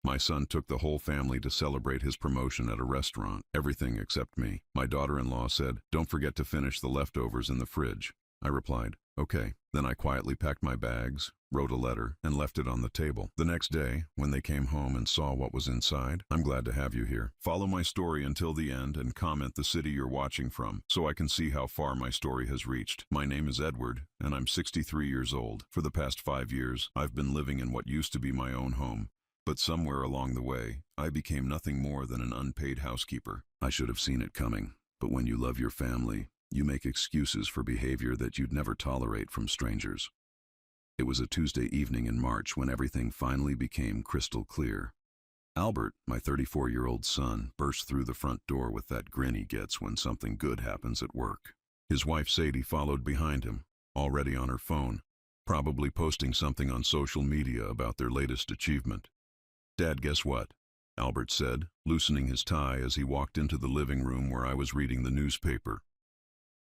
My son took the whole family to celebrate his promotion at a restaurant, everything except me. My daughter-in-law said, "Don't forget to finish the leftovers in the fridge." I replied, "Okay." Then I quietly packed my bags, wrote a letter, and left it on the table. The next day, when they came home and saw what was inside, "I'm glad to have you here. Follow my story until the end and comment the city you're watching from, so I can see how far my story has reached. My name is Edward, and I'm 63 years old. For the past 5 years, I've been living in what used to be my own home. But somewhere along the way, I became nothing more than an unpaid housekeeper. I should have seen it coming, but when you love your family, you make excuses for behavior that you'd never tolerate from strangers." It was a Tuesday evening in March when everything finally became crystal clear. Albert, my 34-year-old son, burst through the front door with that grin he gets when something good happens at work. His wife Sadie followed behind him, already on her phone, probably posting something on social media about their latest achievement. "Dad, guess what?" Albert said, loosening his tie as he walked into the living room where I was reading the newspaper.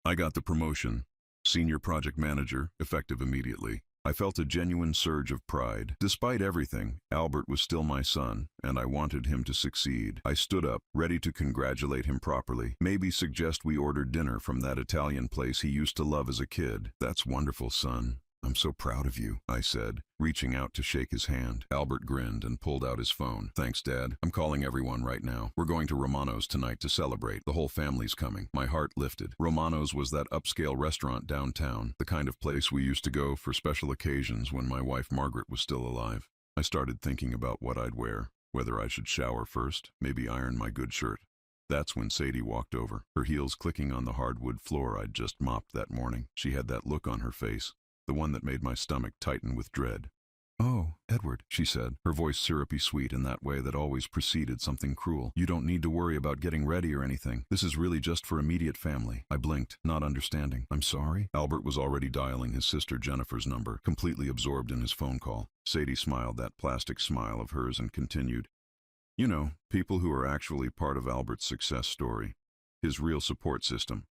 "I got the promotion. Senior project manager, effective immediately." I felt a genuine surge of pride. Despite everything, Albert was still my son, and I wanted him to succeed. I stood up, ready to congratulate him properly. Maybe suggest we order dinner from that Italian place he used to love as a kid. "That's wonderful, son. I'm so proud of you," I said, reaching out to shake his hand. Albert grinned and pulled out his phone. "Thanks, Dad. I'm calling everyone right now. We're going to Romano's tonight to celebrate. The whole family's coming." My heart lifted. Romano's was that upscale restaurant downtown, the kind of place we used to go for special occasions when my wife Margaret was still alive. I started thinking about what I'd wear, whether I should shower first, maybe iron my good shirt. That's when Sadie walked over, her heels clicking on the hardwood floor I'd just mopped that morning. She had that look on her face, the one that made my stomach tighten with dread. "Oh, Edward," she said, her voice syrupy sweet in that way that always preceded something cruel. "You don't need to worry about getting ready or anything. This is really just for immediate family." I blinked, not understanding. "I'm sorry?" Albert was already dialing his sister Jennifer's number, completely absorbed in his phone call. Sadie smiled that plastic smile of hers and continued, "You know, people who are actually part of Albert's success story. His real support system."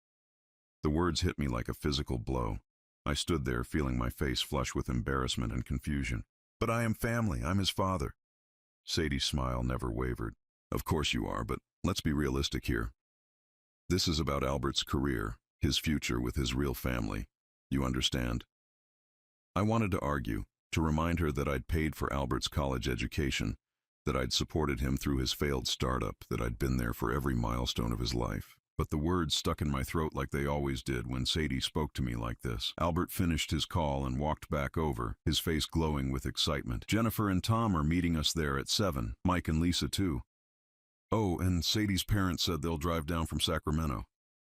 The words hit me like a physical blow. I stood there feeling my face flush with embarrassment and confusion. "But I am family. I'm his father." Sadie's smile never wavered. "Of course you are, but let's be realistic here. This is about Albert's career, his future with his real family. You understand?" I wanted to argue, to remind her that I'd paid for Albert's college education, that I'd supported him through his failed startup, that I'd been there for every milestone of his life. But the words stuck in my throat like they always did when Sadie spoke to me like this. Albert finished his call and walked back over, his face glowing with excitement. "Jennifer and Tom are meeting us there at 7. Mike and Lisa too. Oh, and Sadie's parents said they'll drive down from Sacramento."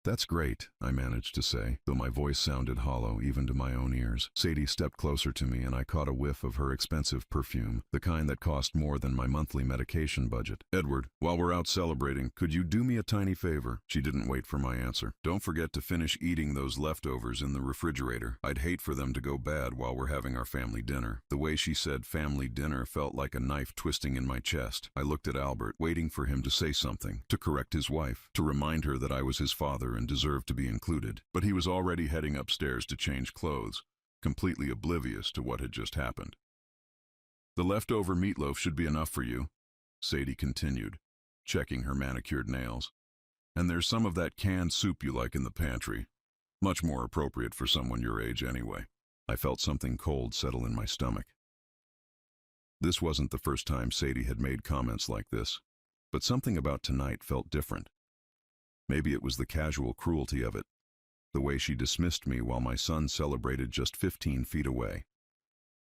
"That's great," I managed to say, though my voice sounded hollow even to my own ears. Sadie stepped closer to me and I caught a whiff of her expensive perfume, the kind that cost more than my monthly medication budget. "Edward, while we're out celebrating, could you do me a tiny favor?" She didn't wait for my answer. "Don't forget to finish eating those leftovers in the refrigerator. I'd hate for them to go bad while we're having our family dinner." The way she said family dinner felt like a knife twisting in my chest. I looked at Albert, waiting for him to say something, to correct his wife, to remind her that I was his father and deserved to be included. But he was already heading upstairs to change clothes, completely oblivious to what had just happened. "The leftover meatloaf should be enough for you," Sadie continued, checking her manicured nails. "And there's some of that canned soup you like in the pantry. Much more appropriate for someone your age anyway." I felt something cold settle in my stomach. This wasn't the first time Sadie had made comments like this, but something about tonight felt different. Maybe it was the casual cruelty of it, the way she dismissed me while my son celebrated just 15 feet away.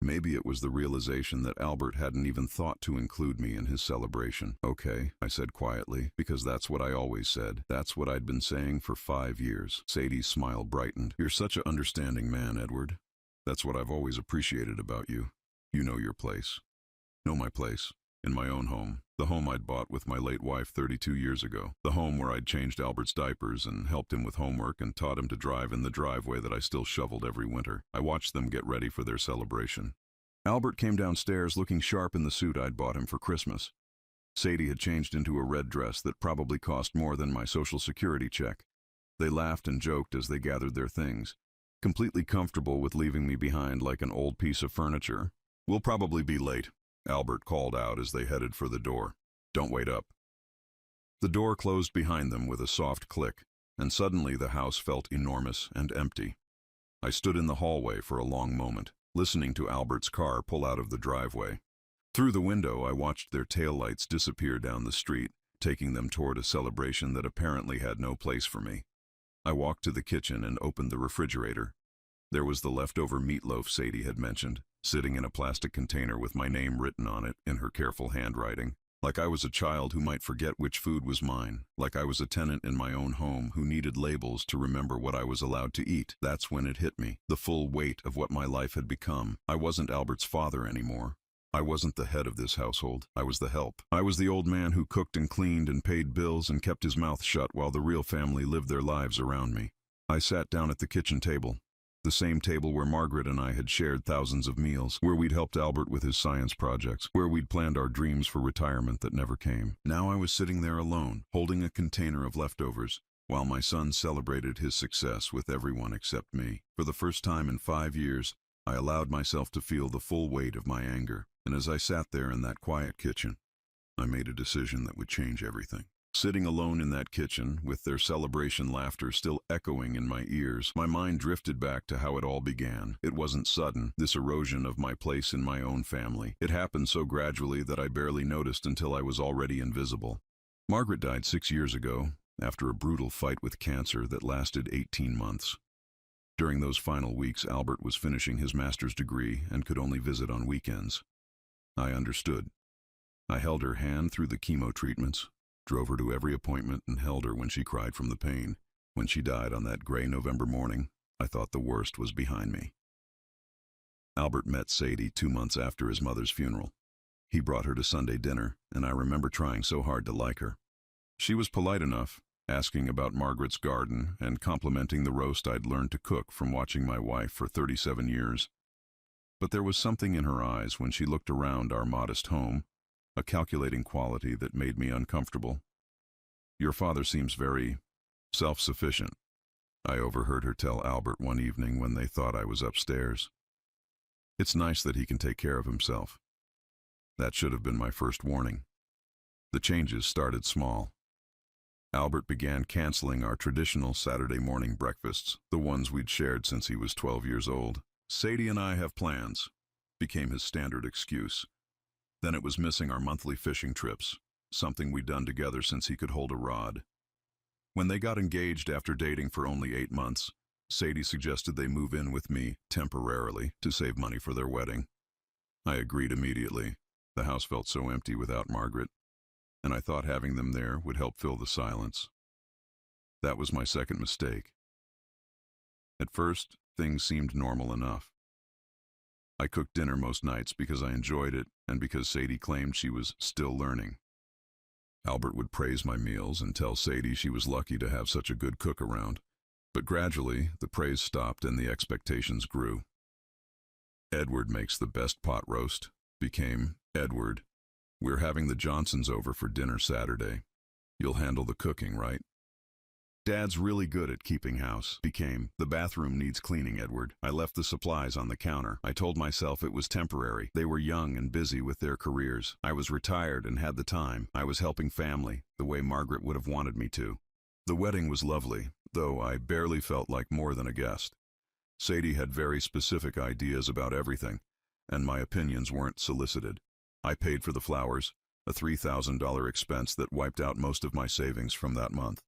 Maybe it was the realization that Albert hadn't even thought to include me in his celebration. "Okay," I said quietly, because that's what I always said. That's what I'd been saying for 5 years. Sadie's smile brightened. "You're such an understanding man, Edward. That's what I've always appreciated about you. You know your place." "Know my place? In my own home. The home I'd bought with my late wife 32 years ago. The home where I'd changed Albert's diapers and helped him with homework and taught him to drive in the driveway that I still shoveled every winter." I watched them get ready for their celebration. Albert came downstairs looking sharp in the suit I'd bought him for Christmas. Sadie had changed into a red dress that probably cost more than my Social Security check. They laughed and joked as they gathered their things, completely comfortable with leaving me behind like an old piece of furniture. "We'll probably be late," Albert called out as they headed for the door. "Don't wait up." The door closed behind them with a soft click, and suddenly the house felt enormous and empty. I stood in the hallway for a long moment, listening to Albert's car pull out of the driveway. Through the window, I watched their taillights disappear down the street, taking them toward a celebration that apparently had no place for me. I walked to the kitchen and opened the refrigerator. There was the leftover meatloaf Sadie had mentioned, sitting in a plastic container with my name written on it in her careful handwriting. Like I was a child who might forget which food was mine, like I was a tenant in my own home who needed labels to remember what I was allowed to eat. That's when it hit me, the full weight of what my life had become. I wasn't Albert's father anymore. I wasn't the head of this household. I was the help. I was the old man who cooked and cleaned and paid bills and kept his mouth shut while the real family lived their lives around me. I sat down at the kitchen table, the same table where Margaret and I had shared thousands of meals, where we'd helped Albert with his science projects, where we'd planned our dreams for retirement that never came. Now I was sitting there alone, holding a container of leftovers, while my son celebrated his success with everyone except me. For the first time in 5 years, I allowed myself to feel the full weight of my anger, and as I sat there in that quiet kitchen, I made a decision that would change everything. Sitting alone in that kitchen, with their celebration laughter still echoing in my ears, my mind drifted back to how it all began. It wasn't sudden, this erosion of my place in my own family. It happened so gradually that I barely noticed until I was already invisible. Margaret died 6 years ago, after a brutal fight with cancer that lasted 18 months. During those final weeks, Albert was finishing his master's degree and could only visit on weekends. I understood. I held her hand through the chemo treatments, drove her to every appointment, and held her when she cried from the pain. When she died on that gray November morning, I thought the worst was behind me. Albert met Sadie 2 months after his mother's funeral. He brought her to Sunday dinner, and I remember trying so hard to like her. She was polite enough, asking about Margaret's garden and complimenting the roast I'd learned to cook from watching my wife for 37 years. But there was something in her eyes when she looked around our modest home, a calculating quality that made me uncomfortable. "Your father seems very self-sufficient," I overheard her tell Albert one evening when they thought I was upstairs. "It's nice that he can take care of himself." That should have been my first warning. The changes started small. Albert began canceling our traditional Saturday morning breakfasts, the ones we'd shared since he was 12 years old. "Sadie and I have plans," became his standard excuse. Then it was missing our monthly fishing trips, something we'd done together since he could hold a rod. When they got engaged after dating for only 8 months, Sadie suggested they move in with me temporarily to save money for their wedding. I agreed immediately. The house felt so empty without Margaret, and I thought having them there would help fill the silence. That was my second mistake. At first, things seemed normal enough. I cooked dinner most nights because I enjoyed it and because Sadie claimed she was still learning. Albert would praise my meals and tell Sadie she was lucky to have such a good cook around. But gradually, the praise stopped and the expectations grew. "Edward makes the best pot roast" became, "Edward, we're having the Johnsons over for dinner Saturday. You'll handle the cooking, right?" "Dad's really good at keeping house" became, "The bathroom needs cleaning, Edward." I left the supplies on the counter. I told myself it was temporary. They were young and busy with their careers. I was retired and had the time. I was helping family, the way Margaret would have wanted me to. The wedding was lovely, though I barely felt like more than a guest. Sadie had very specific ideas about everything, and my opinions weren't solicited. I paid for the flowers, a $3,000 expense that wiped out most of my savings from that month,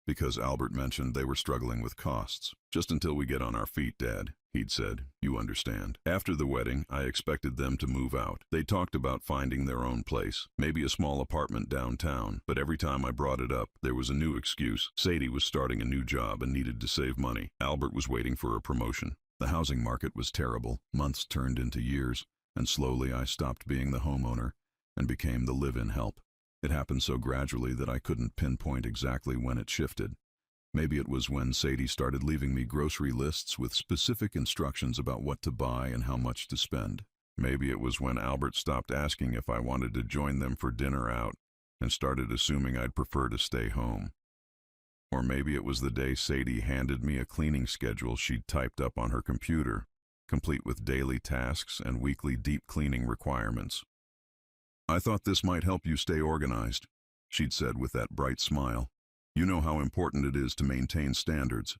because Albert mentioned they were struggling with costs. "Just until we get on our feet, Dad," he'd said. "You understand." After the wedding, I expected them to move out. They talked about finding their own place, maybe a small apartment downtown, but every time I brought it up, there was a new excuse. Sadie was starting a new job and needed to save money. Albert was waiting for a promotion. The housing market was terrible. Months turned into years, and slowly I stopped being the homeowner and became the live-in help. It happened so gradually that I couldn't pinpoint exactly when it shifted. Maybe it was when Sadie started leaving me grocery lists with specific instructions about what to buy and how much to spend. Maybe it was when Albert stopped asking if I wanted to join them for dinner out and started assuming I'd prefer to stay home. Or maybe it was the day Sadie handed me a cleaning schedule she'd typed up on her computer, complete with daily tasks and weekly deep cleaning requirements. "I thought this might help you stay organized," she'd said with that bright smile. "You know how important it is to maintain standards.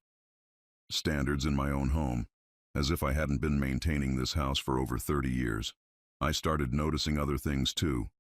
Standards in my own home, as if I hadn't been maintaining this house for over 30 years. I started noticing other things too,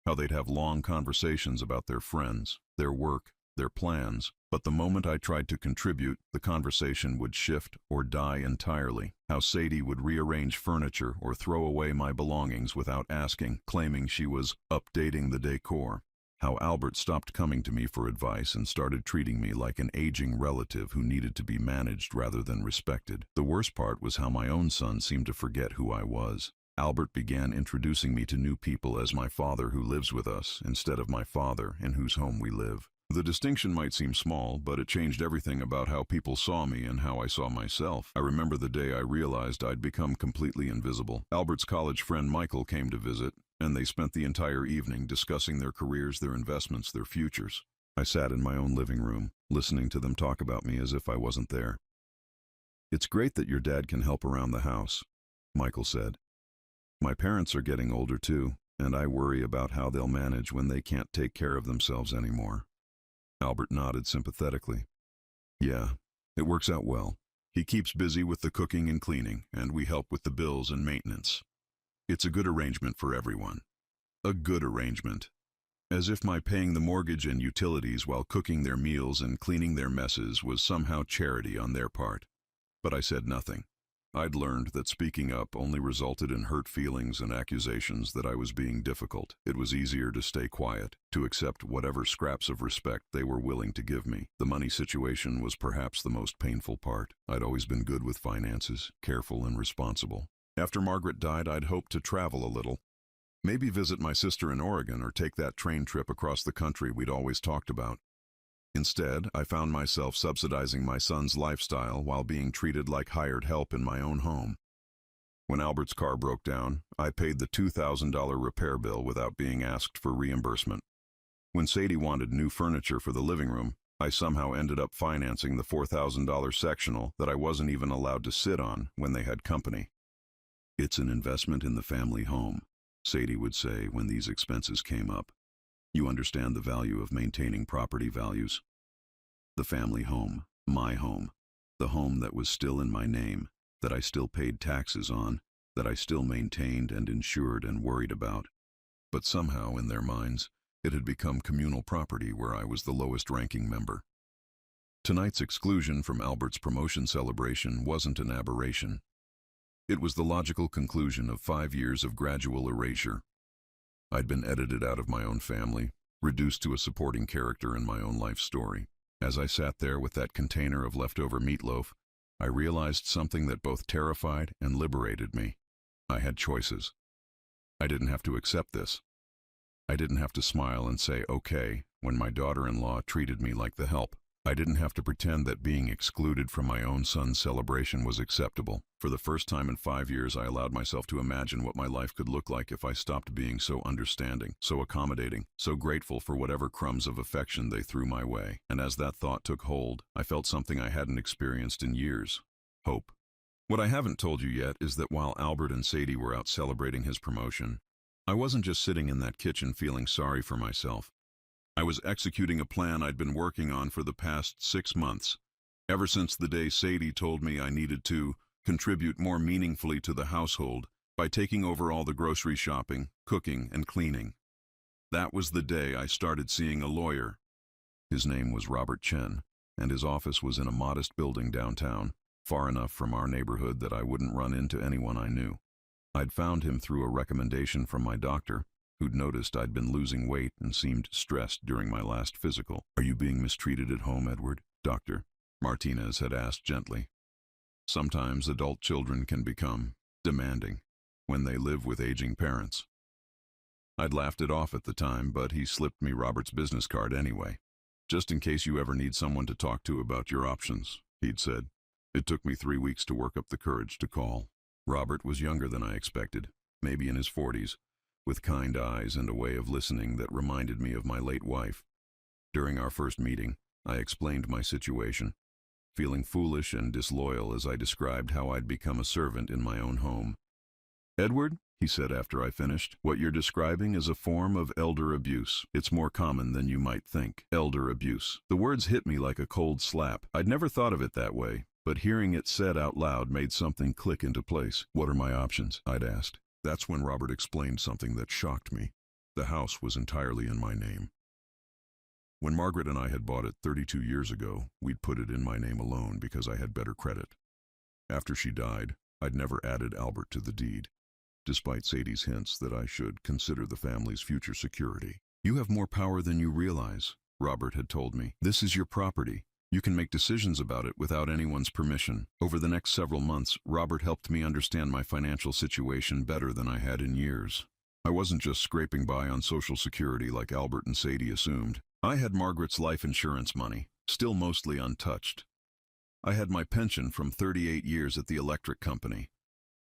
how they'd have long conversations about their friends, their work, their plans, but the moment I tried to contribute, the conversation would shift or die entirely. How Sadie would rearrange furniture or throw away my belongings without asking, claiming she was updating the decor. How Albert stopped coming to me for advice and started treating me like an aging relative who needed to be managed rather than respected. The worst part was how my own son seemed to forget who I was. Albert began introducing me to new people as my father who lives with us instead of my father in whose home we live. The distinction might seem small, but it changed everything about how people saw me and how I saw myself. I remember the day I realized I'd become completely invisible. Albert's college friend Michael came to visit, and they spent the entire evening discussing their careers, their investments, their futures. I sat in my own living room, listening to them talk about me as if I wasn't there. "It's great that your dad can help around the house," Michael said. "My parents are getting older too, and I worry about how they'll manage when they can't take care of themselves anymore." Albert nodded sympathetically. "Yeah, it works out well. He keeps busy with the cooking and cleaning, and we help with the bills and maintenance. It's a good arrangement for everyone." A good arrangement. As if my paying the mortgage and utilities while cooking their meals and cleaning their messes was somehow charity on their part. But I said nothing. I'd learned that speaking up only resulted in hurt feelings and accusations that I was being difficult. It was easier to stay quiet, to accept whatever scraps of respect they were willing to give me. The money situation was perhaps the most painful part. I'd always been good with finances, careful and responsible. After Margaret died, I'd hoped to travel a little. Maybe visit my sister in Oregon or take that train trip across the country we'd always talked about. Instead, I found myself subsidizing my son's lifestyle while being treated like hired help in my own home. When Albert's car broke down, I paid the $2,000 repair bill without being asked for reimbursement. When Sadie wanted new furniture for the living room, I somehow ended up financing the $4,000 sectional that I wasn't even allowed to sit on when they had company. "It's an investment in the family home," Sadie would say when these expenses came up. "You understand the value of maintaining property values. The family home, my home, the home that was still in my name, that I still paid taxes on, that I still maintained and insured and worried about. But somehow, in their minds, it had become communal property where I was the lowest-ranking member." Tonight's exclusion from Albert's promotion celebration wasn't an aberration. It was the logical conclusion of 5 years of gradual erasure. I'd been edited out of my own family, reduced to a supporting character in my own life story. As I sat there with that container of leftover meatloaf, I realized something that both terrified and liberated me. I had choices. I didn't have to accept this. I didn't have to smile and say, "Okay," when my daughter-in-law treated me like the help. I didn't have to pretend that being excluded from my own son's celebration was acceptable. For the first time in 5 years, I allowed myself to imagine what my life could look like if I stopped being so understanding, so accommodating, so grateful for whatever crumbs of affection they threw my way. And as that thought took hold, I felt something I hadn't experienced in years: hope. What I haven't told you yet is that while Albert and Sadie were out celebrating his promotion, I wasn't just sitting in that kitchen feeling sorry for myself. I was executing a plan I'd been working on for the past 6 months, ever since the day Sadie told me I needed to contribute more meaningfully to the household by taking over all the grocery shopping, cooking, and cleaning. That was the day I started seeing a lawyer. His name was Robert Chen, and his office was in a modest building downtown, far enough from our neighborhood that I wouldn't run into anyone I knew. I'd found him through a recommendation from my doctor, who'd noticed I'd been losing weight and seemed stressed during my last physical. "Are you being mistreated at home, Edward, Doctor?" Martinez had asked gently. Sometimes adult children can become demanding when they live with aging parents. I'd laughed it off at the time, but he slipped me Robert's business card anyway. "Just in case you ever need someone to talk to about your options," he'd said. It took me 3 weeks to work up the courage to call. Robert was younger than I expected, maybe in his 40s, with kind eyes and a way of listening that reminded me of my late wife. During our first meeting, I explained my situation, feeling foolish and disloyal as I described how I'd become a servant in my own home. "Edward," he said after I finished, "what you're describing is a form of elder abuse. It's more common than you might think. Elder abuse." The words hit me like a cold slap. I'd never thought of it that way, but hearing it said out loud made something click into place. "What are my options?" I'd asked. That's when Robert explained something that shocked me. The house was entirely in my name. When Margaret and I had bought it 32 years ago, we'd put it in my name alone because I had better credit. After she died, I'd never added Albert to the deed, despite Sadie's hints that I should consider the family's future security. "You have more power than you realize," Robert had told me. "This is your property. You can make decisions about it without anyone's permission." Over the next several months, Robert helped me understand my financial situation better than I had in years. I wasn't just scraping by on Social Security like Albert and Sadie assumed. I had Margaret's life insurance money, still mostly untouched. I had my pension from 38 years at the electric company.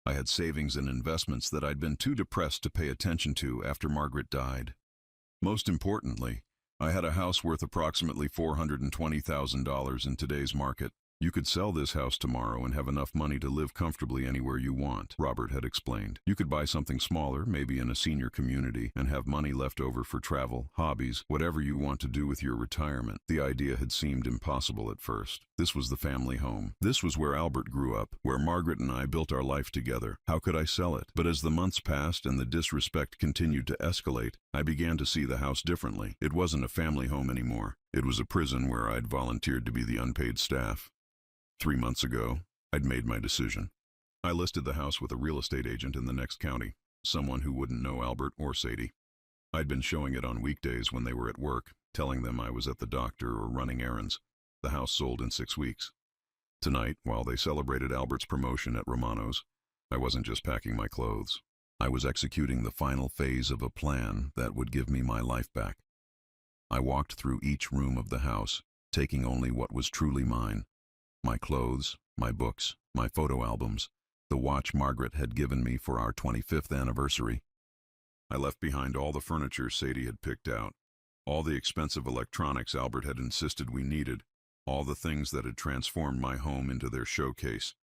I had savings and investments that I'd been too depressed to pay attention to after Margaret died. Most importantly, I had a house worth approximately $420,000 in today's market. "You could sell this house tomorrow and have enough money to live comfortably anywhere you want," Robert had explained. "You could buy something smaller, maybe in a senior community, and have money left over for travel, hobbies, whatever you want to do with your retirement." The idea had seemed impossible at first. This was the family home. This was where Albert grew up, where Margaret and I built our life together. How could I sell it? But as the months passed and the disrespect continued to escalate, I began to see the house differently. It wasn't a family home anymore. It was a prison where I'd volunteered to be the unpaid staff. 3 months ago, I'd made my decision. I listed the house with a real estate agent in the next county, someone who wouldn't know Albert or Sadie. I'd been showing it on weekdays when they were at work, telling them I was at the doctor or running errands. The house sold in 6 weeks. Tonight, while they celebrated Albert's promotion at Romano's, I wasn't just packing my clothes. I was executing the final phase of a plan that would give me my life back. I walked through each room of the house, taking only what was truly mine. My clothes, my books, my photo albums, the watch Margaret had given me for our 25th anniversary. I left behind all the furniture Sadie had picked out, all the expensive electronics Albert had insisted we needed, all the things that had transformed my home into their showcase.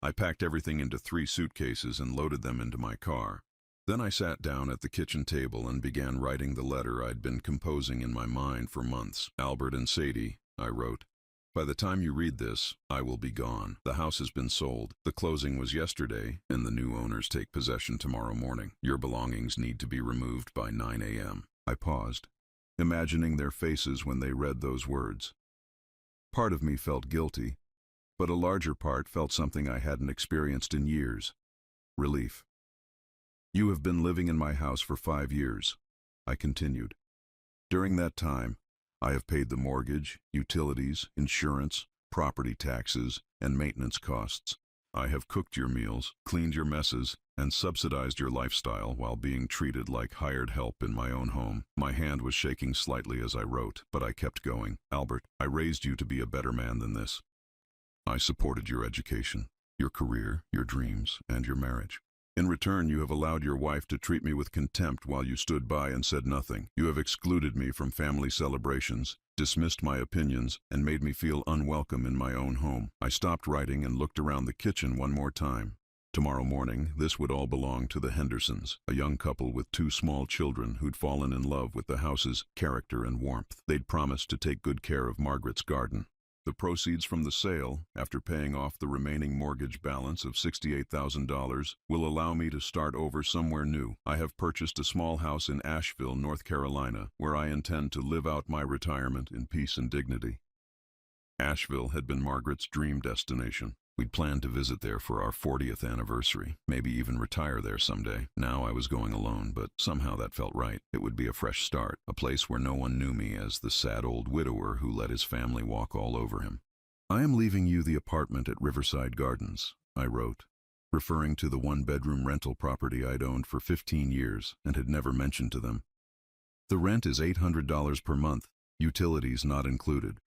I packed everything into 3 suitcases and loaded them into my car. Then I sat down at the kitchen table and began writing the letter I'd been composing in my mind for months. "Albert and Sadie," I wrote. "By the time you read this, I will be gone. The house has been sold. The closing was yesterday, and the new owners take possession tomorrow morning. Your belongings need to be removed by 9 a.m. I paused, imagining their faces when they read those words. Part of me felt guilty, but a larger part felt something I hadn't experienced in years: relief. "You have been living in my house for 5 years, I continued. "During that time, I have paid the mortgage, utilities, insurance, property taxes, and maintenance costs. I have cooked your meals, cleaned your messes, and subsidized your lifestyle while being treated like hired help in my own home." My hand was shaking slightly as I wrote, but I kept going. "Albert, I raised you to be a better man than this. I supported your education, your career, your dreams, and your marriage. In return, you have allowed your wife to treat me with contempt while you stood by and said nothing. You have excluded me from family celebrations, dismissed my opinions, and made me feel unwelcome in my own home." I stopped writing and looked around the kitchen one more time. Tomorrow morning, this would all belong to the Hendersons, a young couple with 2 small children who'd fallen in love with the house's character and warmth. They'd promised to take good care of Margaret's garden. The proceeds from the sale, after paying off the remaining mortgage balance of $68,000, will allow me to start over somewhere new. I have purchased a small house in Asheville, North Carolina, where I intend to live out my retirement in peace and dignity. Asheville had been Margaret's dream destination. We'd planned to visit there for our 40th anniversary, maybe even retire there someday. Now I was going alone, but somehow that felt right. It would be a fresh start, a place where no one knew me as the sad old widower who let his family walk all over him. "I am leaving you the apartment at Riverside Gardens," I wrote, referring to the 1-bedroom rental property I'd owned for 15 years and had never mentioned to them. "The rent is $800 per month, utilities not included.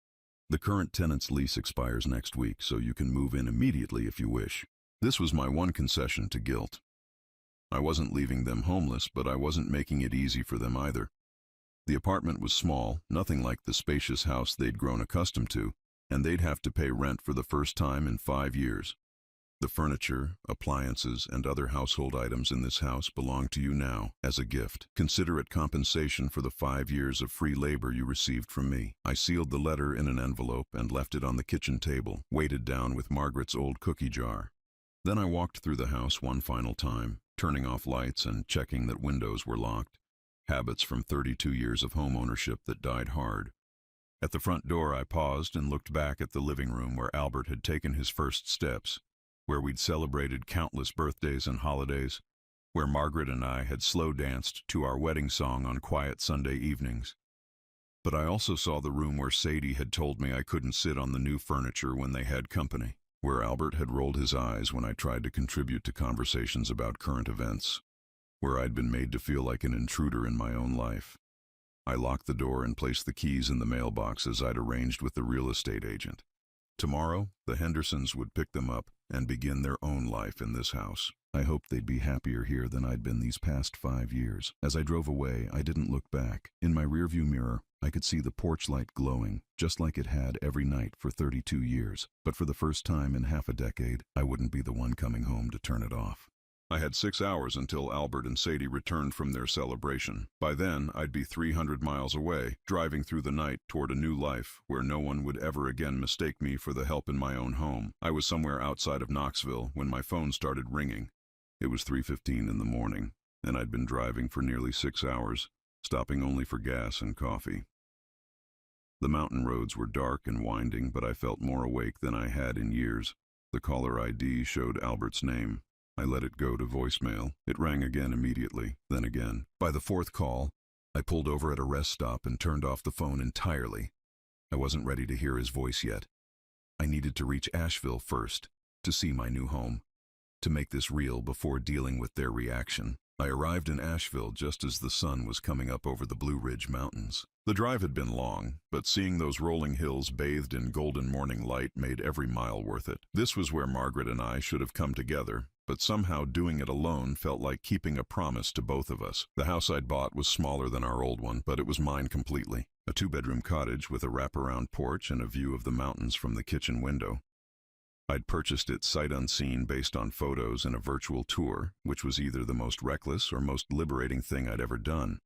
The current tenant's lease expires next week, so you can move in immediately if you wish." This was my one concession to guilt. I wasn't leaving them homeless, but I wasn't making it easy for them either. The apartment was small, nothing like the spacious house they'd grown accustomed to, and they'd have to pay rent for the first time in 5 years. The furniture, appliances, and other household items in this house belong to you now, as a gift. Consider it compensation for the 5 years of free labor you received from me. I sealed the letter in an envelope and left it on the kitchen table, weighted down with Margaret's old cookie jar. Then I walked through the house one final time, turning off lights and checking that windows were locked. Habits from 32 years of home ownership that died hard. At the front door, I paused and looked back at the living room where Albert had taken his first steps, where we'd celebrated countless birthdays and holidays, where Margaret and I had slow danced to our wedding song on quiet Sunday evenings. But I also saw the room where Sadie had told me I couldn't sit on the new furniture when they had company, where Albert had rolled his eyes when I tried to contribute to conversations about current events, where I'd been made to feel like an intruder in my own life. I locked the door and placed the keys in the mailbox as I'd arranged with the real estate agent. Tomorrow, the Hendersons would pick them up and begin their own life in this house. I hoped they'd be happier here than I'd been these past 5 years. As I drove away, I didn't look back. In my rearview mirror, I could see the porch light glowing, just like it had every night for 32 years. But for the first time in half a decade, I wouldn't be the one coming home to turn it off. I had 6 hours until Albert and Sadie returned from their celebration. By then, I'd be 300 miles away, driving through the night toward a new life where no one would ever again mistake me for the help in my own home. I was somewhere outside of Knoxville when my phone started ringing. It was 3:15 in the morning, and I'd been driving for nearly 6 hours, stopping only for gas and coffee. The mountain roads were dark and winding, but I felt more awake than I had in years. The caller ID showed Albert's name. I let it go to voicemail. It rang again immediately, then again. By the 4th call, I pulled over at a rest stop and turned off the phone entirely. I wasn't ready to hear his voice yet. I needed to reach Asheville first, to see my new home, to make this real before dealing with their reaction. I arrived in Asheville just as the sun was coming up over the Blue Ridge Mountains. The drive had been long, but seeing those rolling hills bathed in golden morning light made every mile worth it. This was where Margaret and I should have come together, but somehow doing it alone felt like keeping a promise to both of us. The house I'd bought was smaller than our old one, but it was mine completely. A 2-bedroom cottage with a wraparound porch and a view of the mountains from the kitchen window. I'd purchased it sight unseen based on photos and a virtual tour, which was either the most reckless or most liberating thing I'd ever done.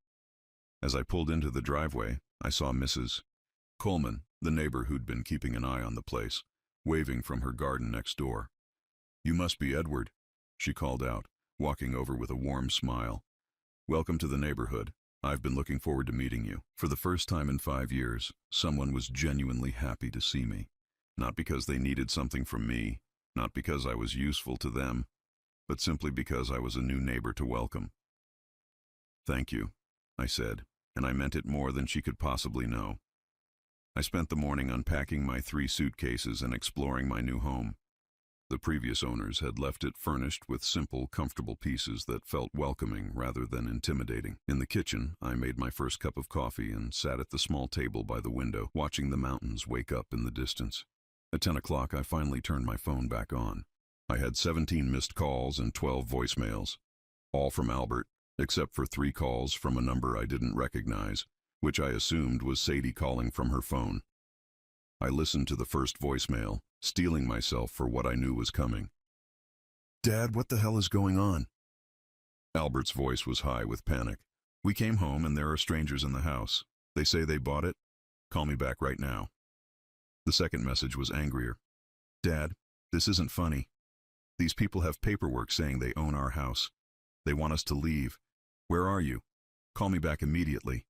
As I pulled into the driveway, I saw Mrs. Coleman, the neighbor who'd been keeping an eye on the place, waving from her garden next door. "You must be Edward," she called out, walking over with a warm smile. "Welcome to the neighborhood. I've been looking forward to meeting you." For the first time in 5 years, someone was genuinely happy to see me. Not because they needed something from me, not because I was useful to them, but simply because I was a new neighbor to welcome. "Thank you," I said, and I meant it more than she could possibly know. I spent the morning unpacking my 3 suitcases and exploring my new home. The previous owners had left it furnished with simple, comfortable pieces that felt welcoming rather than intimidating. In the kitchen, I made my first cup of coffee and sat at the small table by the window, watching the mountains wake up in the distance. At 10 o'clock, I finally turned my phone back on. I had 17 missed calls and 12 voicemails, all from Albert, except for 3 calls from a number I didn't recognize, which I assumed was Sadie calling from her phone. I listened to the first voicemail, steeling myself for what I knew was coming. "Dad, what the hell is going on?" Albert's voice was high with panic. "We came home and there are strangers in the house. They say they bought it. Call me back right now." The second message was angrier. "Dad, this isn't funny. These people have paperwork saying they own our house. They want us to leave. Where are you? Call me back immediately."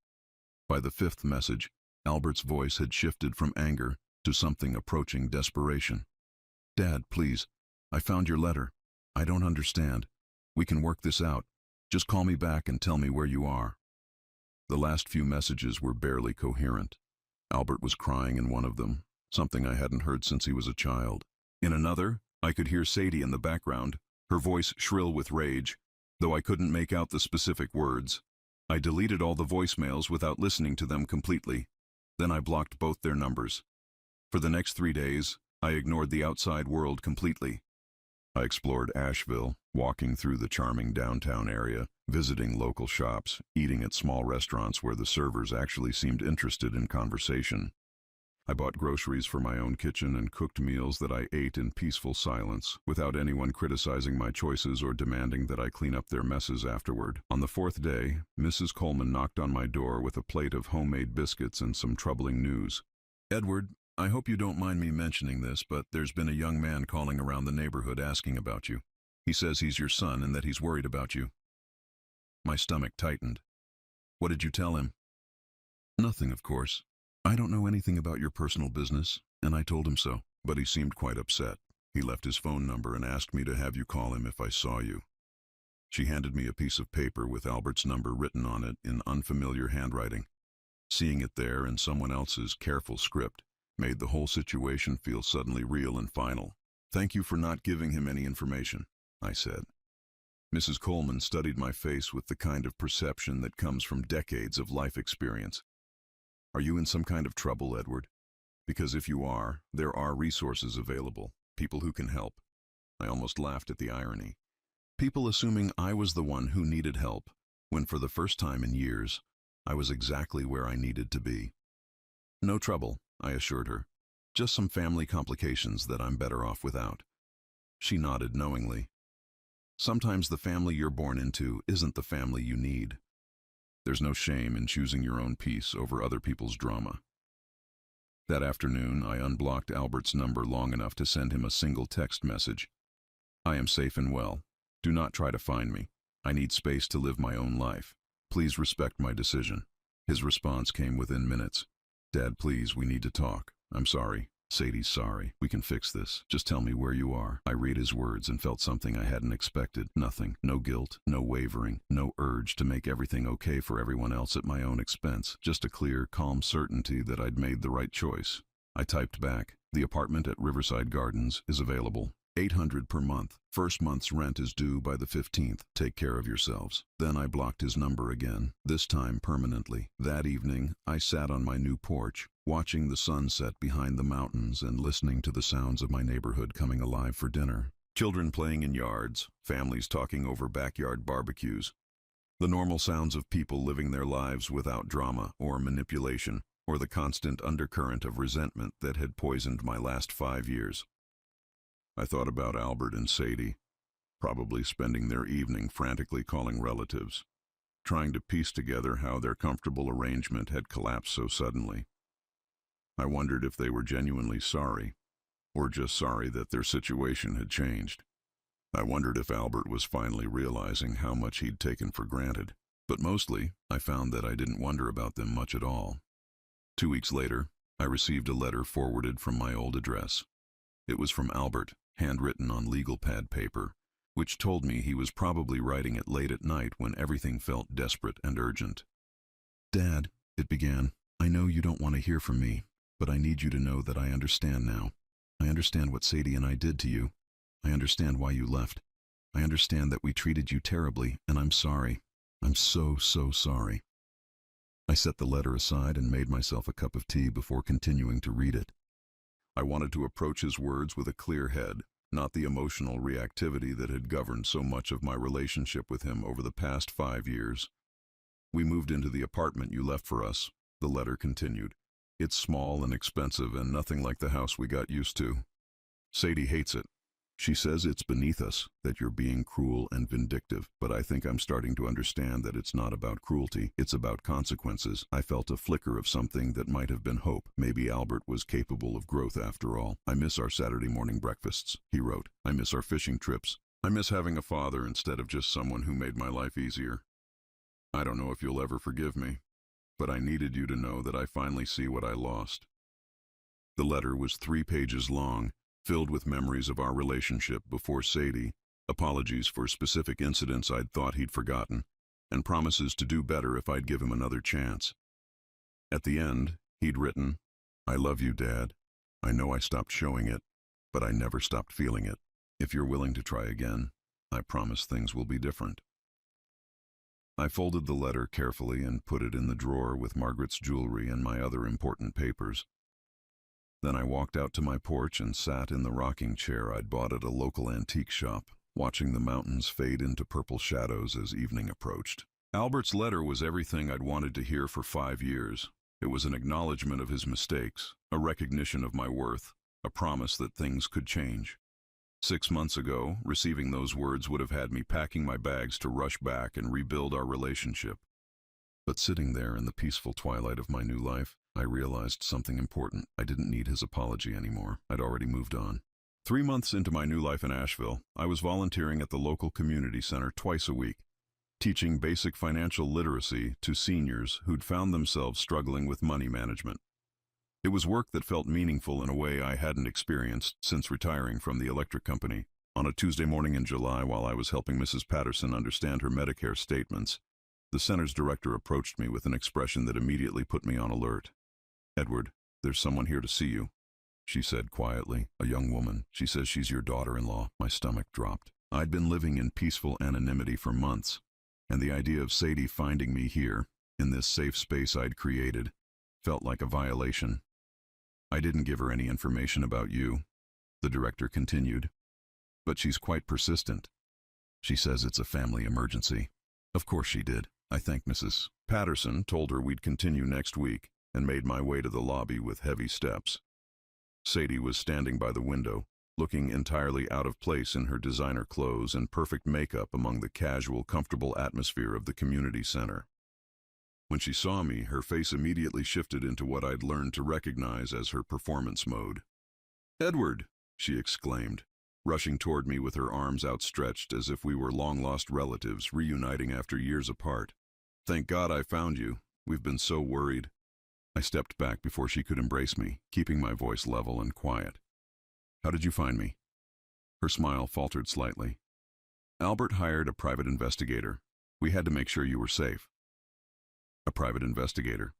By the 5th message, Albert's voice had shifted from anger to something approaching desperation. "Dad, please, I found your letter. I don't understand. We can work this out. Just call me back and tell me where you are." The last few messages were barely coherent. Albert was crying in one of them, something I hadn't heard since he was a child. In another, I could hear Sadie in the background, her voice shrill with rage, though I couldn't make out the specific words. I deleted all the voicemails without listening to them completely. Then I blocked both their numbers. For the next 3 days, I ignored the outside world completely. I explored Asheville, walking through the charming downtown area, visiting local shops, eating at small restaurants where the servers actually seemed interested in conversation. I bought groceries for my own kitchen and cooked meals that I ate in peaceful silence, without anyone criticizing my choices or demanding that I clean up their messes afterward. On the fourth day, Mrs. Coleman knocked on my door with a plate of homemade biscuits and some troubling news. "Edward, I hope you don't mind me mentioning this, but there's been a young man calling around the neighborhood asking about you. He says he's your son and that he's worried about you." My stomach tightened. "What did you tell him?" "Nothing, of course. I don't know anything about your personal business, and I told him so." But he seemed quite upset. He left his phone number and asked me to have you call him if I saw you. She handed me a piece of paper with Albert's number written on it in unfamiliar handwriting. Seeing it there in someone else's careful script made the whole situation feel suddenly real and final. "Thank you for not giving him any information," I said. Mrs. Coleman studied my face with the kind of perception that comes from decades of life experience. "Are you in some kind of trouble, Edward? Because if you are, there are resources available, people who can help." I almost laughed at the irony. People assuming I was the one who needed help, when for the first time in years, I was exactly where I needed to be. "No trouble," I assured her. "Just some family complications that I'm better off without." She nodded knowingly. Sometimes the family you're born into isn't the family you need. There's no shame in choosing your own peace over other people's drama. That afternoon, I unblocked Albert's number long enough to send him a single text message. "I am safe and well. Do not try to find me. I need space to live my own life. Please respect my decision." His response came within minutes. "Dad, please, we need to talk. I'm sorry. Sadie's sorry. We can fix this. Just tell me where you are." I read his words and felt something I hadn't expected. Nothing. No guilt, no wavering, no urge to make everything okay for everyone else at my own expense. Just a clear, calm certainty that I'd made the right choice. I typed back, "The apartment at Riverside Gardens is available. $800 per month. First month's rent is due by the 15th. Take care of yourselves." Then I blocked his number again, this time permanently. That evening, I sat on my new porch, watching the sunset behind the mountains and listening to the sounds of my neighborhood coming alive for dinner. Children playing in yards, families talking over backyard barbecues. The normal sounds of people living their lives without drama or manipulation, or the constant undercurrent of resentment that had poisoned my last 5 years. I thought about Albert and Sadie, probably spending their evening frantically calling relatives, trying to piece together how their comfortable arrangement had collapsed so suddenly. I wondered if they were genuinely sorry, or just sorry that their situation had changed. I wondered if Albert was finally realizing how much he'd taken for granted. But mostly, I found that I didn't wonder about them much at all. 2 weeks later, I received a letter forwarded from my old address. It was from Albert, handwritten on legal pad paper, which told me he was probably writing it late at night when everything felt desperate and urgent. "Dad," it began, "I know you don't want to hear from me, but I need you to know that I understand now. I understand what Sadie and I did to you. I understand why you left. I understand that we treated you terribly, and I'm sorry. I'm so sorry." I set the letter aside and made myself a cup of tea before continuing to read it. I wanted to approach his words with a clear head, not the emotional reactivity that had governed so much of my relationship with him over the past 5 years. "We moved into the apartment you left for us," the letter continued. "It's small and expensive and nothing like the house we got used to. Sadie hates it. She says it's beneath us, that you're being cruel and vindictive, but I think I'm starting to understand that it's not about cruelty, it's about consequences." I felt a flicker of something that might have been hope. Maybe Albert was capable of growth after all. "I miss our Saturday morning breakfasts," he wrote. "I miss our fishing trips. I miss having a father instead of just someone who made my life easier. I don't know if you'll ever forgive me, but I needed you to know that I finally see what I lost." The letter was 3 pages long, filled with memories of our relationship before Sadie, apologies for specific incidents I'd thought he'd forgotten, and promises to do better if I'd give him another chance. At the end, he'd written, "I love you, Dad. I know I stopped showing it, but I never stopped feeling it. If you're willing to try again, I promise things will be different." I folded the letter carefully and put it in the drawer with Margaret's jewelry and my other important papers. Then I walked out to my porch and sat in the rocking chair I'd bought at a local antique shop, watching the mountains fade into purple shadows as evening approached. Albert's letter was everything I'd wanted to hear for 5 years. It was an acknowledgement of his mistakes, a recognition of my worth, a promise that things could change. 6 months ago, receiving those words would have had me packing my bags to rush back and rebuild our relationship. But sitting there in the peaceful twilight of my new life, I realized something important. I didn't need his apology anymore. I'd already moved on. 3 months into my new life in Asheville, I was volunteering at the local community center twice a week, teaching basic financial literacy to seniors who'd found themselves struggling with money management. It was work that felt meaningful in a way I hadn't experienced since retiring from the electric company. On a Tuesday morning in July, while I was helping Mrs. Patterson understand her Medicare statements, the center's director approached me with an expression that immediately put me on alert. "Edward, there's someone here to see you," she said quietly. "A young woman. She says she's your daughter-in-law." My stomach dropped. I'd been living in peaceful anonymity for months, and the idea of Sadie finding me here, in this safe space I'd created, felt like a violation. "I didn't give her any information about you," the director continued, "but she's quite persistent. She says it's a family emergency." Of course she did. I thanked Mrs. Patterson, told her we'd continue next week, and made my way to the lobby with heavy steps. Sadie was standing by the window, looking entirely out of place in her designer clothes and perfect makeup among the casual, comfortable atmosphere of the community center. When she saw me, her face immediately shifted into what I'd learned to recognize as her performance mode. "Edward!" she exclaimed, rushing toward me with her arms outstretched as if we were long-lost relatives reuniting after years apart. "Thank God I found you. We've been so worried." I stepped back before she could embrace me, keeping my voice level and quiet. "How did you find me?" Her smile faltered slightly. "Albert hired a private investigator. We had to make sure you were safe." A private investigator.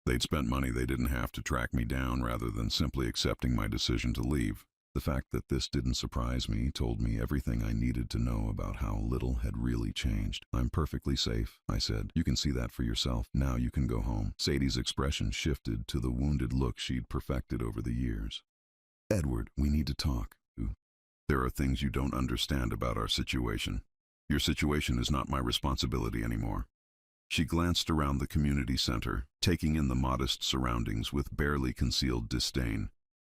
They'd spent money they didn't have to track me down rather than simply accepting my decision to leave. The fact that this didn't surprise me told me everything I needed to know about how little had really changed. "I'm perfectly safe," I said. "You can see that for yourself. Now you can go home." Sadie's expression shifted to the wounded look she'd perfected over the years. "Edward, we need to talk. There are things you don't understand about our situation. Your situation is not my responsibility anymore." She glanced around the community center, taking in the modest surroundings with barely concealed disdain.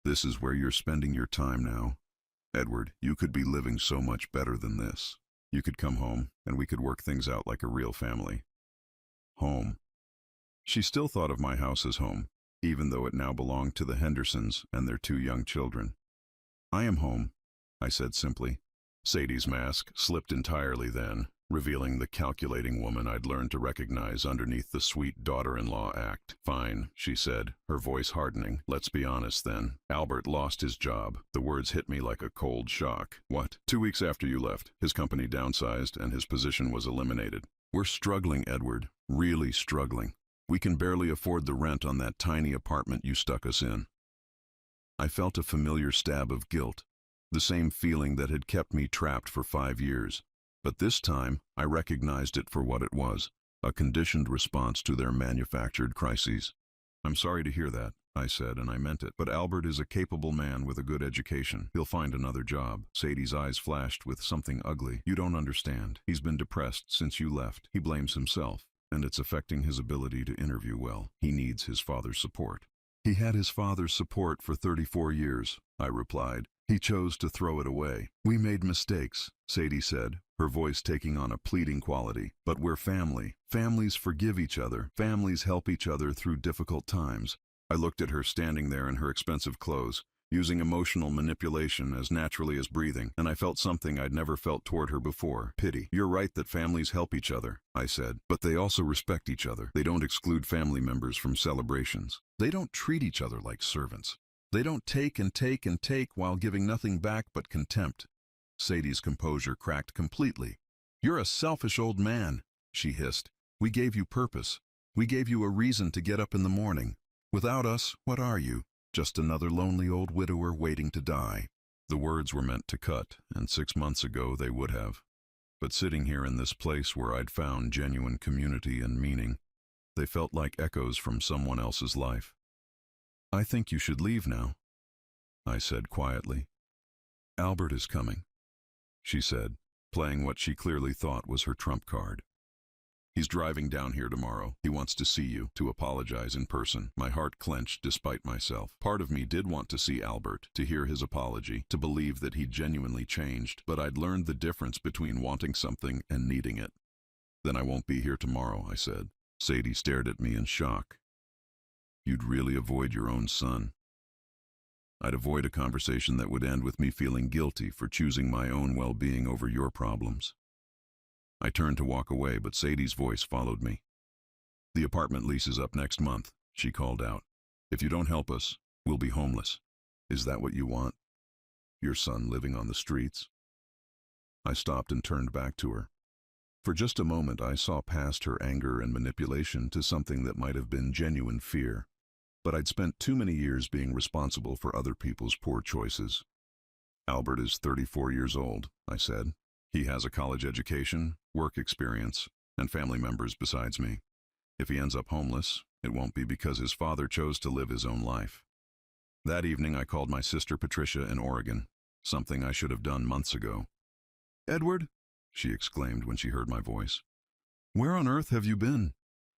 "This is where you're spending your time now. Edward, you could be living so much better than this. You could come home, and we could work things out like a real family." Home. She still thought of my house as home, even though it now belonged to the Hendersons and their 2 young children. "I am home," I said simply. Sadie's mask slipped entirely then, revealing the calculating woman I'd learned to recognize underneath the sweet daughter-in-law act. "Fine," she said, her voice hardening. "Let's be honest then. Albert lost his job." The words hit me like a cold shock. "What?" 2 weeks after you left, his company downsized and his position was eliminated. "We're struggling, Edward. Really struggling. We can barely afford the rent on that tiny apartment you stuck us in." I felt a familiar stab of guilt, the same feeling that had kept me trapped for 5 years. But this time, I recognized it for what it was, a conditioned response to their manufactured crises. "I'm sorry to hear that," I said, and I meant it. "But Albert is a capable man with a good education. He'll find another job." Sadie's eyes flashed with something ugly. "You don't understand. He's been depressed since you left. He blames himself, and it's affecting his ability to interview well. He needs his father's support." "He had his father's support for 34 years, I replied. "He chose to throw it away." "We made mistakes," Sadie said, her voice taking on a pleading quality. "But we're family. Families forgive each other. Families help each other through difficult times." I looked at her standing there in her expensive clothes, using emotional manipulation as naturally as breathing, and I felt something I'd never felt toward her before: pity. "You're right that families help each other," I said, "but they also respect each other. They don't exclude family members from celebrations. They don't treat each other like servants. They don't take and take and take while giving nothing back but contempt." Sadie's composure cracked completely. "You're a selfish old man," she hissed. "We gave you purpose. We gave you a reason to get up in the morning. Without us, what are you? Just another lonely old widower waiting to die." The words were meant to cut, and 6 months ago they would have. But sitting here in this place where I'd found genuine community and meaning, they felt like echoes from someone else's life. "I think you should leave now," I said quietly. "Albert is coming," she said, playing what she clearly thought was her trump card. He's driving down here tomorrow. He wants to see you, to apologize in person. My heart clenched despite myself. Part of me did want to see Albert, to hear his apology, to believe that he'd genuinely changed, but I'd learned the difference between wanting something and needing it. Then I won't be here tomorrow, I said. Sadie stared at me in shock. You'd really avoid your own son? I'd avoid a conversation that would end with me feeling guilty for choosing my own well-being over your problems. I turned to walk away, but Sadie's voice followed me. The apartment lease is up next month, she called out. If you don't help us, we'll be homeless. Is that what you want? Your son living on the streets? I stopped and turned back to her. For just a moment I saw past her anger and manipulation to something that might have been genuine fear. But I'd spent too many years being responsible for other people's poor choices. Albert is 34 years old, I said. He has a college education, work experience, and family members besides me. If he ends up homeless, it won't be because his father chose to live his own life. That evening I called my sister Patricia in Oregon, something I should have done months ago. Edward, she exclaimed when she heard my voice. Where on earth have you been?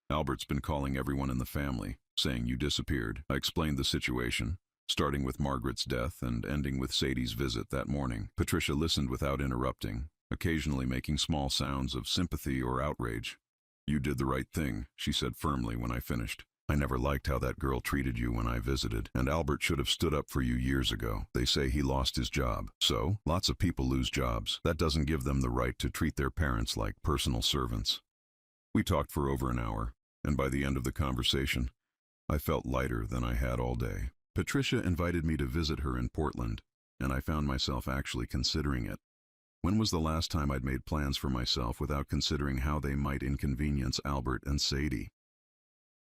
Albert's been calling everyone in the family, saying you disappeared. I explained the situation, starting with Margaret's death and ending with Sadie's visit that morning. Patricia listened without interrupting, occasionally making small sounds of sympathy or outrage. You did the right thing, she said firmly when I finished. I never liked how that girl treated you when I visited, and Albert should have stood up for you years ago. They say he lost his job. So, lots of people lose jobs. That doesn't give them the right to treat their parents like personal servants. We talked for over an hour, and by the end of the conversation, I felt lighter than I had all day. Patricia invited me to visit her in Portland, and I found myself actually considering it. When was the last time I'd made plans for myself without considering how they might inconvenience Albert and Sadie?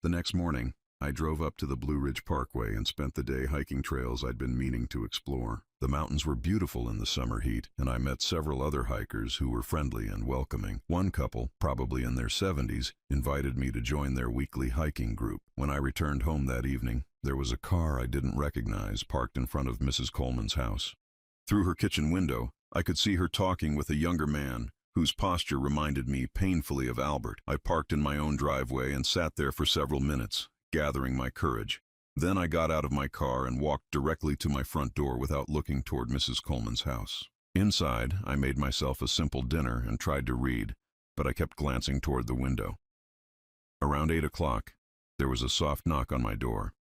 The next morning, I drove up to the Blue Ridge Parkway and spent the day hiking trails I'd been meaning to explore. The mountains were beautiful in the summer heat, and I met several other hikers who were friendly and welcoming. One couple, probably in their 70s, invited me to join their weekly hiking group. When I returned home that evening, there was a car I didn't recognize parked in front of Mrs. Coleman's house. Through her kitchen window, I could see her talking with a younger man whose posture reminded me painfully of Albert. I parked in my own driveway and sat there for several minutes, gathering my courage. Then I got out of my car and walked directly to my front door without looking toward Mrs. Coleman's house. Inside, I made myself a simple dinner and tried to read, but I kept glancing toward the window. Around 8 o'clock, there was a soft knock on my door.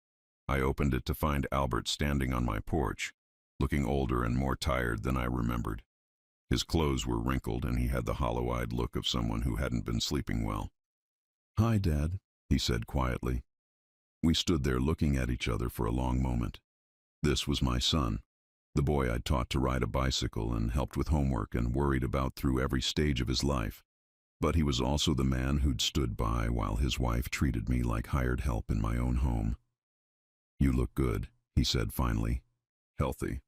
I opened it to find Albert standing on my porch, looking older and more tired than I remembered. His clothes were wrinkled and he had the hollow-eyed look of someone who hadn't been sleeping well. "Hi, Dad," he said quietly. We stood there looking at each other for a long moment. This was my son, the boy I'd taught to ride a bicycle and helped with homework and worried about through every stage of his life. But he was also the man who'd stood by while his wife treated me like hired help in my own home. "You look good," he said finally. "Healthy."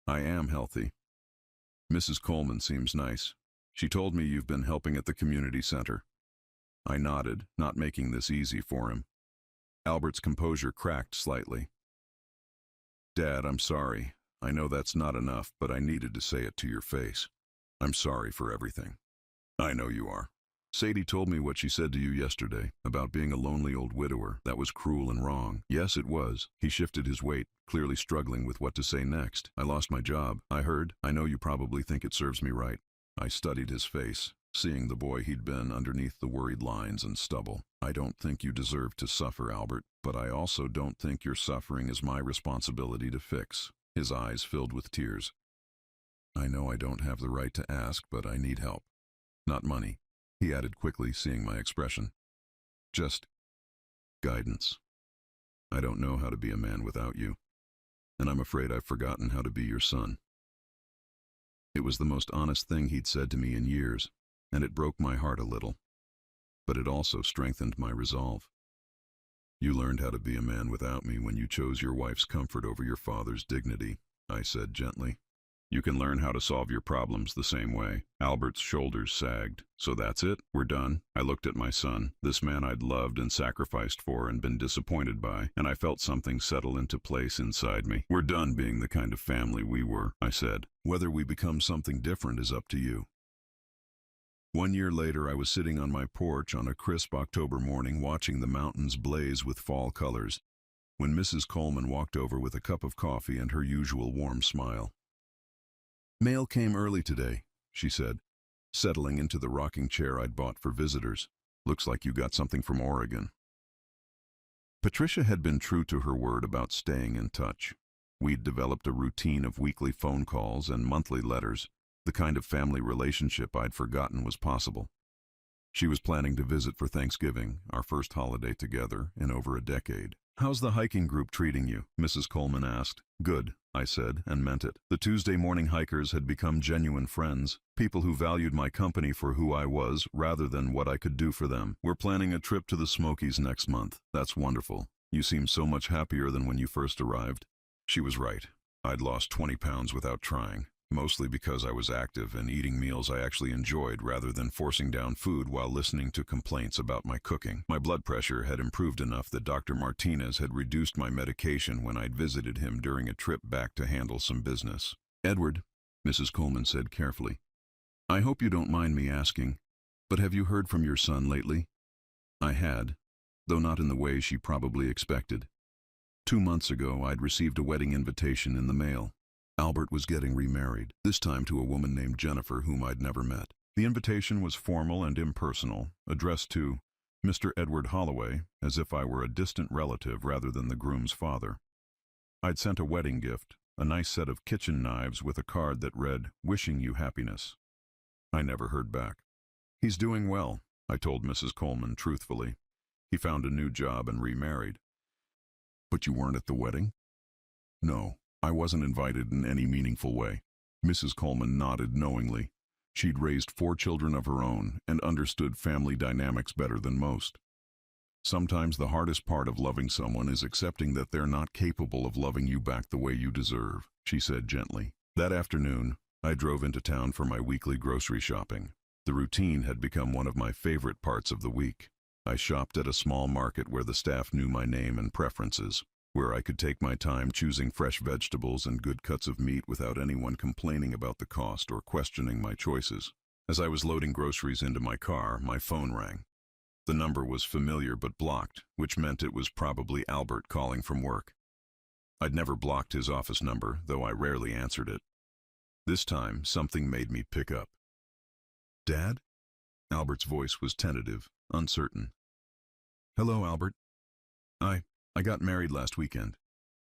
"I am healthy. Mrs. Coleman seems nice. She told me you've been helping at the community center." I nodded, not making this easy for him. Albert's composure cracked slightly. "Dad, I'm sorry. I know that's not enough, but I needed to say it to your face. I'm sorry for everything." "I know you are. Sadie told me what she said to you yesterday, about being a lonely old widower. That was cruel and wrong." "Yes, it was." He shifted his weight, clearly struggling with what to say next. "I lost my job. I heard. I know you probably think it serves me right." I studied his face, seeing the boy he'd been underneath the worried lines and stubble. "I don't think you deserve to suffer, Albert, but I also don't think your suffering is my responsibility to fix." His eyes filled with tears. "I know I don't have the right to ask, but I need help. Not money," he added quickly, seeing my expression. "Just guidance. I don't know how to be a man without you, and I'm afraid I've forgotten how to be your son." It was the most honest thing he'd said to me in years, and it broke my heart a little. But it also strengthened my resolve. "You learned how to be a man without me when you chose your wife's comfort over your father's dignity," I said gently. "You can learn how to solve your problems the same way." Albert's shoulders sagged. "So that's it? We're done?" I looked at my son, this man I'd loved and sacrificed for and been disappointed by, and I felt something settle into place inside me. "We're done being the kind of family we were," I said. "Whether we become something different is up to you." 1 year later, I was sitting on my porch on a crisp October morning watching the mountains blaze with fall colors when Mrs. Coleman walked over with a cup of coffee and her usual warm smile. "Mail came early today," she said, settling into the rocking chair I'd bought for visitors. "Looks like you got something from Oregon." Patricia had been true to her word about staying in touch. We'd developed a routine of weekly phone calls and monthly letters, the kind of family relationship I'd forgotten was possible. She was planning to visit for Thanksgiving, our first holiday together in over a decade. "How's the hiking group treating you?" Mrs. Coleman asked. "Good," I said, and meant it. The Tuesday morning hikers had become genuine friends, people who valued my company for who I was rather than what I could do for them. "We're planning a trip to the Smokies next month." "That's wonderful. You seem so much happier than when you first arrived." She was right. I'd lost 20 pounds without trying, mostly because I was active and eating meals I actually enjoyed rather than forcing down food while listening to complaints about my cooking. My blood pressure had improved enough that Dr. Martinez had reduced my medication when I'd visited him during a trip back to handle some business. "Edward," Mrs. Coleman said carefully, "I hope you don't mind me asking, but have you heard from your son lately?" I had, though not in the way she probably expected. 2 months ago, I'd received a wedding invitation in the mail. Albert was getting remarried, this time to a woman named Jennifer whom I'd never met. The invitation was formal and impersonal, addressed to Mr. Edward Holloway, as if I were a distant relative rather than the groom's father. I'd sent a wedding gift, a nice set of kitchen knives with a card that read, "Wishing you happiness." I never heard back. "He's doing well," I told Mrs. Coleman truthfully. "He found a new job and remarried." "But you weren't at the wedding?" "No, I wasn't invited in any meaningful way." Mrs. Coleman nodded knowingly. She'd raised 4 children of her own and understood family dynamics better than most. "Sometimes the hardest part of loving someone is accepting that they're not capable of loving you back the way you deserve," she said gently. That afternoon, I drove into town for my weekly grocery shopping. The routine had become one of my favorite parts of the week. I shopped at a small market where the staff knew my name and preferences, where I could take my time choosing fresh vegetables and good cuts of meat without anyone complaining about the cost or questioning my choices. As I was loading groceries into my car, my phone rang. The number was familiar but blocked, which meant it was probably Albert calling from work. I'd never blocked his office number, though I rarely answered it. This time, something made me pick up. "Dad?" Albert's voice was tentative, uncertain. "Hello, Albert. I got married last weekend."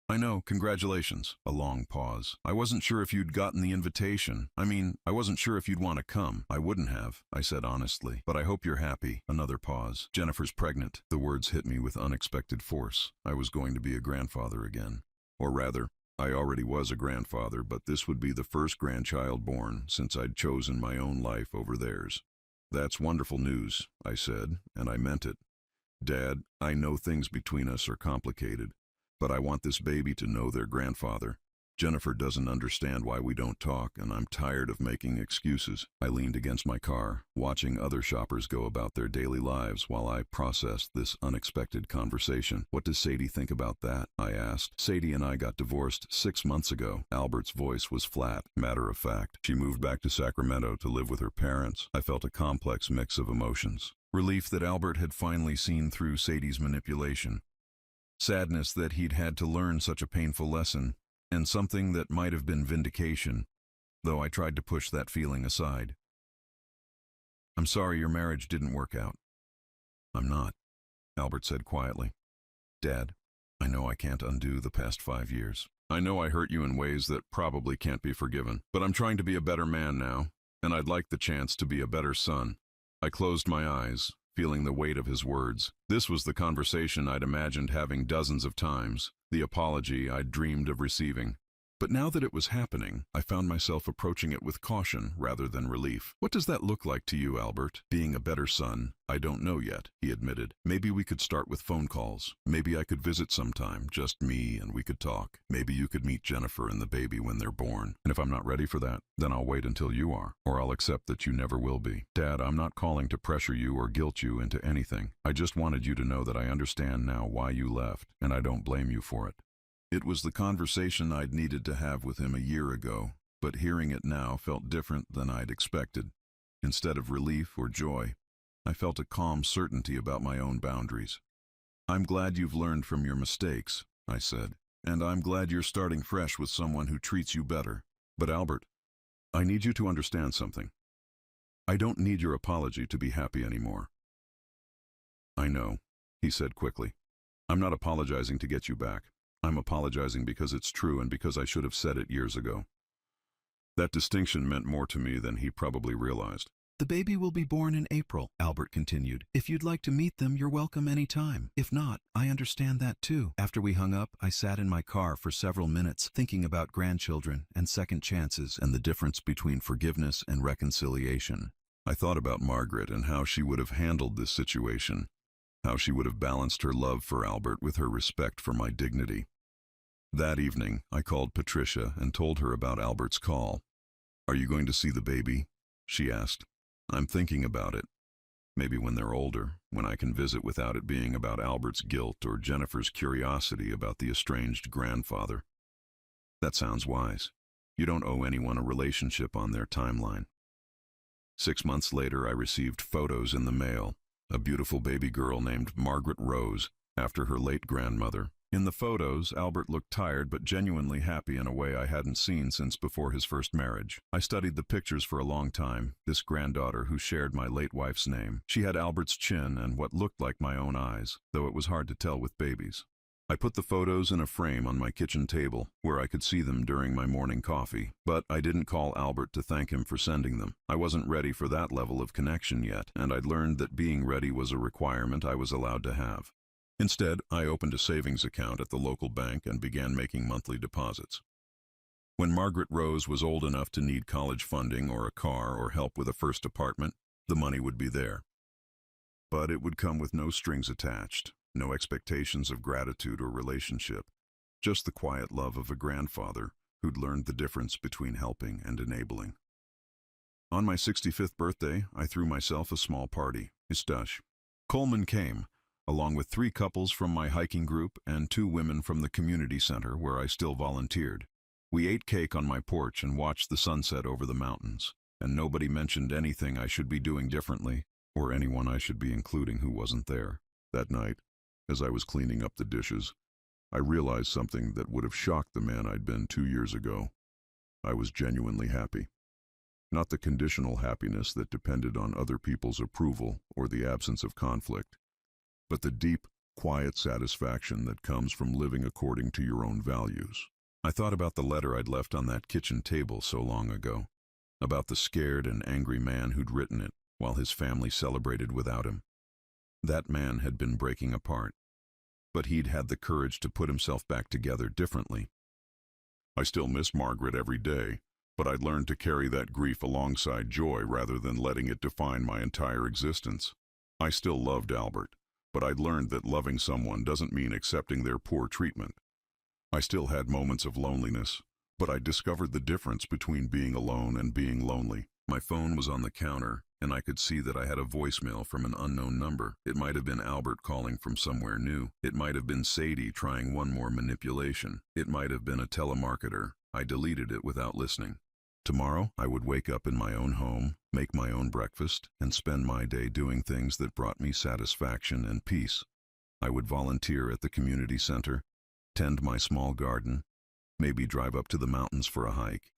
"I know, congratulations." A long pause. "I wasn't sure if you'd gotten the invitation. I wasn't sure if you'd want to come." "I wouldn't have," I said honestly. "But I hope you're happy." Another pause. "Jennifer's pregnant." The words hit me with unexpected force. I was going to be a grandfather again. Or rather, I already was a grandfather, but this would be the first grandchild born since I'd chosen my own life over theirs. "That's wonderful news," I said, and I meant it. "Dad, I know things between us are complicated, but I want this baby to know their grandfather. Jennifer doesn't understand why we don't talk, and I'm tired of making excuses." I leaned against my car, watching other shoppers go about their daily lives while I processed this unexpected conversation. "What does Sadie think about that?" I asked. "Sadie and I got divorced 6 months ago." Albert's voice was flat, matter of fact. "She moved back to Sacramento to live with her parents." I felt a complex mix of emotions. Relief that Albert had finally seen through Sadie's manipulation. Sadness that he'd had to learn such a painful lesson, and something that might have been vindication, though I tried to push that feeling aside. "I'm sorry your marriage didn't work out." "I'm not," Albert said quietly. "Dad, I know I can't undo the past 5 years. I know I hurt you in ways that probably can't be forgiven, but I'm trying to be a better man now, and I'd like the chance to be a better son." I closed my eyes, feeling the weight of his words. This was the conversation I'd imagined having dozens of times, the apology I'd dreamed of receiving. But now that it was happening, I found myself approaching it with caution rather than relief. "What does that look like to you, Albert? Being a better son?" "I don't know yet," he admitted. "Maybe we could start with phone calls. Maybe I could visit sometime, just me, and we could talk. Maybe you could meet Jennifer and the baby when they're born. And if I'm not ready for that, then I'll wait until you are, or I'll accept that you never will be. Dad, I'm not calling to pressure you or guilt you into anything. I just wanted you to know that I understand now why you left, and I don't blame you for it." It was the conversation I'd needed to have with him a year ago, but hearing it now felt different than I'd expected. Instead of relief or joy, I felt a calm certainty about my own boundaries. "I'm glad you've learned from your mistakes," I said, "and I'm glad you're starting fresh with someone who treats you better. But Albert, I need you to understand something. I don't need your apology to be happy anymore." "I know," he said quickly. "I'm not apologizing to get you back. I'm apologizing because it's true and because I should have said it years ago." That distinction meant more to me than he probably realized. "The baby will be born in April," Albert continued. "If you'd like to meet them, you're welcome any time. If not, I understand that too." After we hung up, I sat in my car for several minutes, thinking about grandchildren and second chances and the difference between forgiveness and reconciliation. I thought about Margaret and how she would have handled this situation, how she would have balanced her love for Albert with her respect for my dignity. That evening, I called Patricia and told her about Albert's call. "Are you going to see the baby?" she asked. "I'm thinking about it. Maybe when they're older, when I can visit without it being about Albert's guilt or Jennifer's curiosity about the estranged grandfather." "That sounds wise. You don't owe anyone a relationship on their timeline." 6 months later, I received photos in the mail. A beautiful baby girl named Margaret Rose, after her late grandmother. In the photos, Albert looked tired but genuinely happy in a way I hadn't seen since before his first marriage. I studied the pictures for a long time, this granddaughter who shared my late wife's name. She had Albert's chin and what looked like my own eyes, though it was hard to tell with babies. I put the photos in a frame on my kitchen table, where I could see them during my morning coffee, but I didn't call Albert to thank him for sending them. I wasn't ready for that level of connection yet, and I'd learned that being ready was a requirement I was allowed to have. Instead, I opened a savings account at the local bank and began making monthly deposits. When Margaret Rose was old enough to need college funding or a car or help with a first apartment, the money would be there. But it would come with no strings attached, no expectations of gratitude or relationship, just the quiet love of a grandfather who'd learned the difference between helping and enabling. On my 65th birthday, I threw myself a small party. Istash. Coleman came, along with 3 couples from my hiking group and 2 women from the community center where I still volunteered. We ate cake on my porch and watched the sunset over the mountains, and nobody mentioned anything I should be doing differently or anyone I should be including who wasn't there. That night, as I was cleaning up the dishes, I realized something that would have shocked the man I'd been 2 years ago. I was genuinely happy. Not the conditional happiness that depended on other people's approval or the absence of conflict, but the deep, quiet satisfaction that comes from living according to your own values. I thought about the letter I'd left on that kitchen table so long ago, about the scared and angry man who'd written it while his family celebrated without him. That man had been breaking apart, but he'd had the courage to put himself back together differently. I still miss Margaret every day, but I'd learned to carry that grief alongside joy rather than letting it define my entire existence. I still loved Albert, but I'd learned that loving someone doesn't mean accepting their poor treatment. I still had moments of loneliness, but I discovered the difference between being alone and being lonely. My phone was on the counter, and I could see that I had a voicemail from an unknown number. It might have been Albert calling from somewhere new. It might have been Sadie trying one more manipulation. It might have been a telemarketer. I deleted it without listening. Tomorrow, I would wake up in my own home, make my own breakfast, and spend my day doing things that brought me satisfaction and peace. I would volunteer at the community center, tend my small garden, maybe drive up to the mountains for a hike.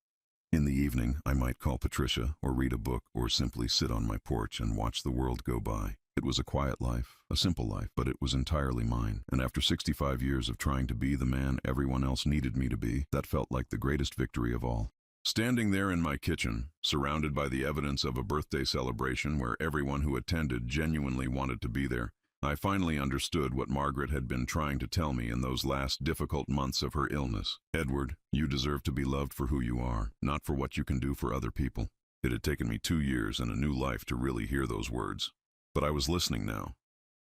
In the evening, I might call Patricia or read a book or simply sit on my porch and watch the world go by. It was a quiet life, a simple life, but it was entirely mine. And after 65 years of trying to be the man everyone else needed me to be, that felt like the greatest victory of all. Standing there in my kitchen, surrounded by the evidence of a birthday celebration where everyone who attended genuinely wanted to be there, I finally understood what Margaret had been trying to tell me in those last difficult months of her illness. Edward, you deserve to be loved for who you are, not for what you can do for other people. It had taken me 2 years and a new life to really hear those words. But I was listening now,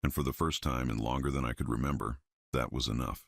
and for the first time in longer than I could remember, that was enough.